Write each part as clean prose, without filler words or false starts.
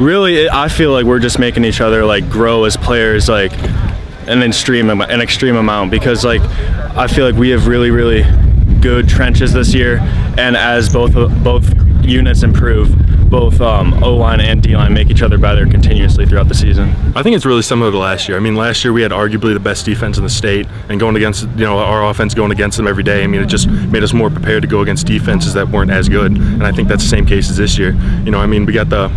Really, I feel like we're just making each other like grow as players, like an extreme amount, because like I feel like we have really good trenches this year, and as both units improve, both O-line and D-line make each other better continuously throughout the season. I think it's really similar to last year. I mean, last year we had arguably the best defense in the state, and going against, our offense going against them every day, I mean, it just made us more prepared to go against defenses that weren't as good, and I think that's the same case as this year. I mean, we got the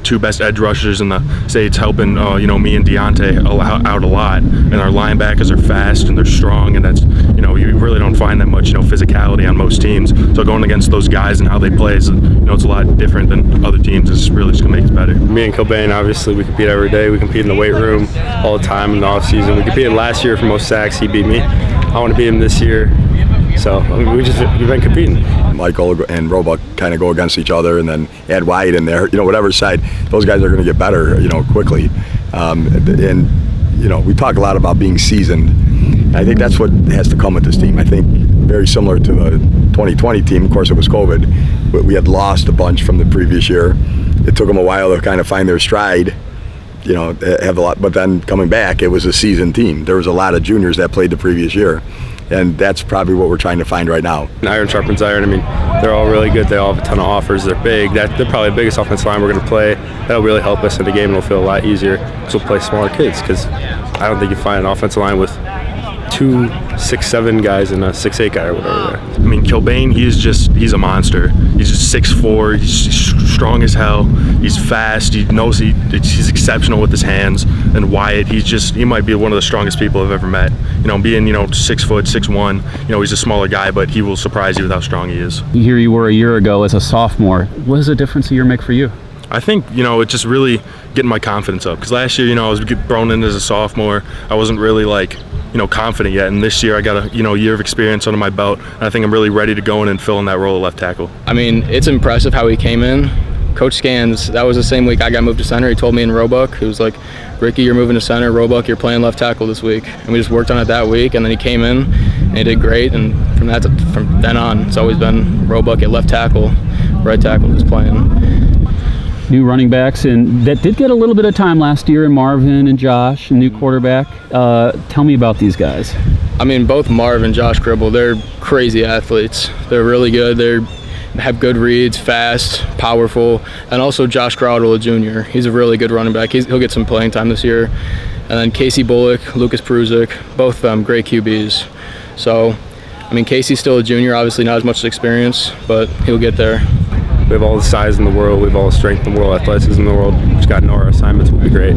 two best edge rushers in the states helping, me and Deontay out a lot, and our linebackers are fast and they're strong, and that's, you really don't find that much, physicality on most teams. So going against those guys and how they play is, it's a lot different than other teams. It's really just gonna make us better. Me and Kilbane, obviously, we compete every day. We compete in the weight room all the time in the off season. We competed last year for most sacks. He beat me. I want to beat him this year. So we've been competing. Michael and Roebuck kind of go against each other, and then add Wyatt in there. Whatever side, those guys are going to get better, quickly. We talk a lot about being seasoned. I think that's what has to come with this team. I think very similar to the 2020 team. Of course, it was COVID, but we had lost a bunch from the previous year. It took them a while to kind of find their stride. Have a lot, but then coming back, it was a seasoned team. There was a lot of juniors that played the previous year, and that's probably what we're trying to find right now. Iron sharpens iron. I mean, they're all really good. They all have a ton of offers. They're big. They're probably the biggest offensive line we're going to play. That'll really help us in the game. It'll feel a lot easier because we'll play smaller kids. Because I don't think you find an offensive line with 2 6'7" guys and a 6'8" guy or whatever there. I mean, Kilbane, he's a monster. He's just 6'4", he's strong as hell, he's fast, he knows he's exceptional with his hands. And Wyatt, he might be one of the strongest people I've ever met. Being 6 foot, 6'1", he's a smaller guy, but he will surprise you with how strong he is. Here you were a year ago as a sophomore. What does the difference a year make for you? I think, it's just really getting my confidence up. Because last year, I was thrown in as a sophomore. I wasn't really confident yet. And this year I got a, year of experience under my belt. And I think I'm really ready to go in and fill in that role of left tackle. I mean, it's impressive how he came in. Coach Scans, that was the same week I got moved to center. He told me in Roebuck, he was like, Ricky, you're moving to center. Roebuck, you're playing left tackle this week. And we just worked on it that week. And then he came in and he did great. And from then on, it's always been Roebuck at left tackle, right tackle, just playing. New running backs, and that did get a little bit of time last year in Marvin and Josh, and new quarterback. Tell me about these guys. I mean, both Marv and Josh Gribble, they're crazy athletes. They're really good. They have good reads, fast, powerful, and also Josh Crowdle, a junior. He's a really good running back. He'll get some playing time this year. And then Casey Bullock, Lucas Pruzik, both great QBs. So, I mean, Casey's still a junior, obviously not as much experience, but he'll get there. We have all the size in the world. We have all the strength in the world, athleticism in the world. We just got to know our assignments. We'll be great.